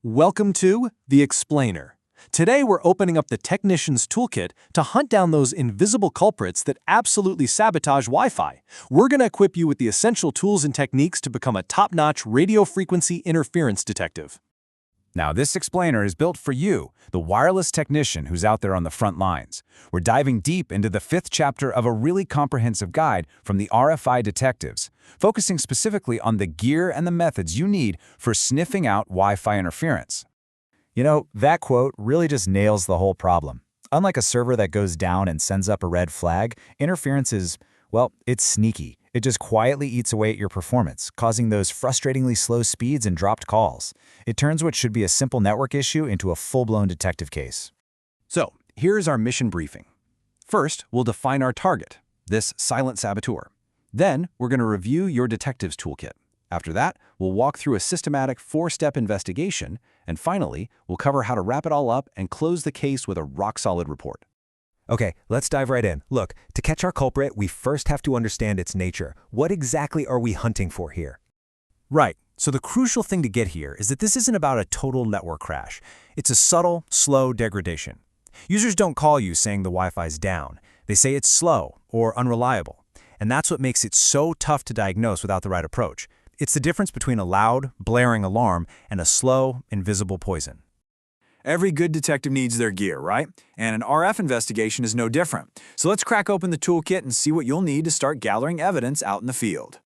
Welcome to The Explainer. Today we're opening up the Technician's Toolkit to hunt down those invisible culprits that absolutely sabotage Wi-Fi. We're going to equip you with the essential tools and techniques to become a top-notch radio frequency interference detective. Now, this explainer is built for you, the wireless technician who's out there on the front lines. We're diving deep into the 5th chapter of a really comprehensive guide from the RFI detectives, focusing specifically on the gear and the methods you need for sniffing out Wi-Fi interference. You know, that quote really just nails the whole problem. Unlike a server that goes down and sends up a red flag, interference is, well, it's sneaky. It just quietly eats away at your performance, causing those frustratingly slow speeds and dropped calls. It turns what should be a simple network issue into a full-blown detective case. So, here's our mission briefing. First, we'll define our target, this silent saboteur. Then, we're going to review your detective's toolkit. After that, we'll walk through a systematic 4-step investigation, and finally, we'll cover how to wrap it all up and close the case with a rock-solid report. Okay, let's dive right in. Look, to catch our culprit, we first have to understand its nature. What exactly are we hunting for here? Right. So the crucial thing to get here is that this isn't about a total network crash. It's a subtle, slow degradation. Users don't call you saying the Wi-Fi's down. They say it's slow or unreliable. And that's what makes it so tough to diagnose without the right approach. It's the difference between a loud, blaring alarm and a slow, invisible poison. Every good detective needs their gear, right? And an RF investigation is no different. So let's crack open the toolkit and see what you'll need to start gathering evidence out in the field.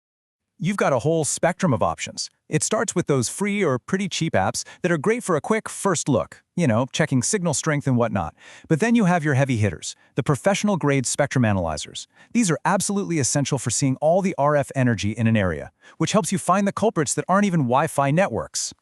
You've got a whole spectrum of options. It starts with those free or pretty cheap apps that are great for a quick first look, checking signal strength and whatnot. But then you have your heavy hitters, the professional-grade spectrum analyzers. These are absolutely essential for seeing all the RF energy in an area, which helps you find the culprits that aren't even Wi-Fi networks.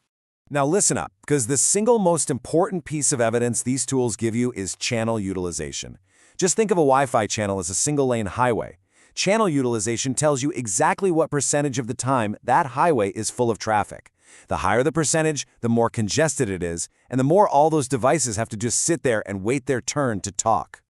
Now listen up, because the single most important piece of evidence these tools give you is channel utilization. Just think of a Wi-Fi channel as a single-lane highway. Channel utilization tells you exactly what percentage of the time that highway is full of traffic. The higher the percentage, the more congested it is, and the more all those devices have to just sit there and wait their turn to talk.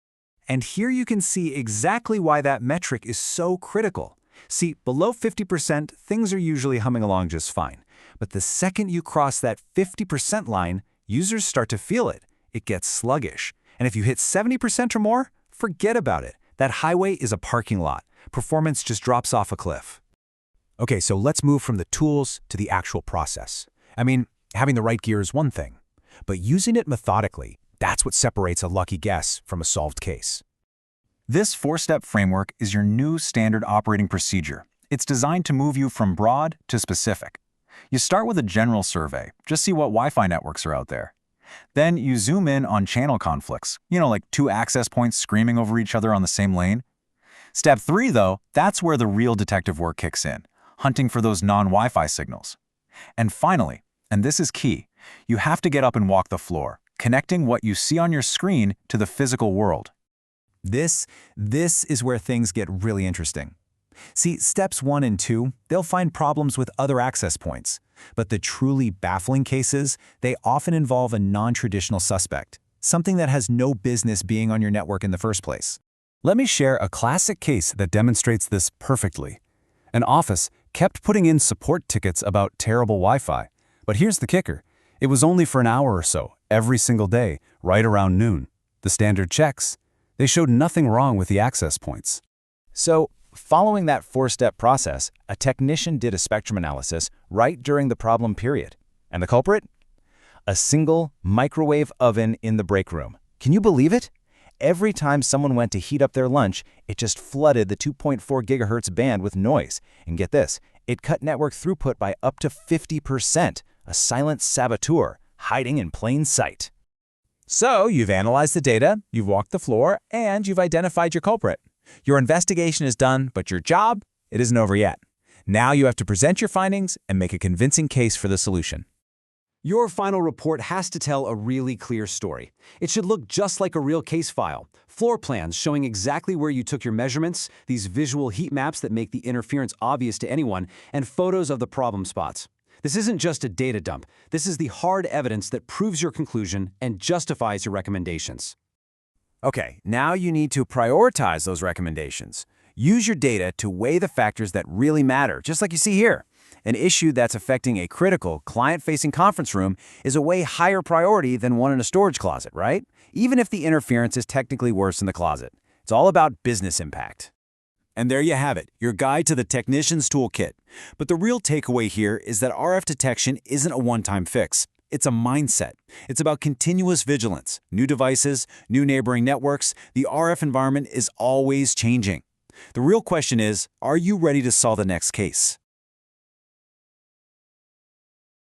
And here you can see exactly why that metric is so critical. See, below 50%, things are usually humming along just fine. But the second you cross that 50% line, users start to feel it. It gets sluggish. And if you hit 70% or more, forget about it. That highway is a parking lot. Performance just drops off a cliff. Okay, so let's move from the tools to the actual process. I mean, having the right gear is one thing, but using it methodically, that's what separates a lucky guess from a solved case. This 4-step framework is your new standard operating procedure. It's designed to move you from broad to specific. You start with a general survey, just see what Wi-Fi networks are out there. Then you zoom in on channel conflicts, like 2 access points screaming over each other on the same lane. Step 3, though, that's where the real detective work kicks in, hunting for those non-Wi-Fi signals. And finally, and this is key, you have to get up and walk the floor, connecting what you see on your screen to the physical world. This is where things get really interesting. See, steps 1 and 2, they'll find problems with other access points. But the truly baffling cases, they often involve a non-traditional suspect, something that has no business being on your network in the first place. Let me share a classic case that demonstrates this perfectly. An office kept putting in support tickets about terrible Wi-Fi. But here's the kicker. It was only for an hour or so, every single day, right around noon. The standard checks, they showed nothing wrong with the access points. So, following that 4-step process, a technician did a spectrum analysis right during the problem period. And the culprit? A single microwave oven in the break room. Can you believe it? Every time someone went to heat up their lunch, it just flooded the 2.4 gigahertz band with noise. And get this, it cut network throughput by up to 50%, a silent saboteur hiding in plain sight. So, you've analyzed the data, you've walked the floor, and you've identified your culprit. Your investigation is done, but your job, it isn't over yet. Now you have to present your findings and make a convincing case for the solution. Your final report has to tell a really clear story. It should look just like a real case file. Floor plans showing exactly where you took your measurements, these visual heat maps that make the interference obvious to anyone, and photos of the problem spots. This isn't just a data dump. This is the hard evidence that proves your conclusion and justifies your recommendations. Okay, now you need to prioritize those recommendations. Use your data to weigh the factors that really matter, just like you see here. An issue that's affecting a critical, client-facing conference room is a way higher priority than one in a storage closet, right? Even if the interference is technically worse in the closet. It's all about business impact. And there you have it, your guide to the Technician's Toolkit. But the real takeaway here is that RF detection isn't a one-time fix. It's a mindset. It's about continuous vigilance, new devices, new neighboring networks. The RF environment is always changing. The real question is, are you ready to solve the next case?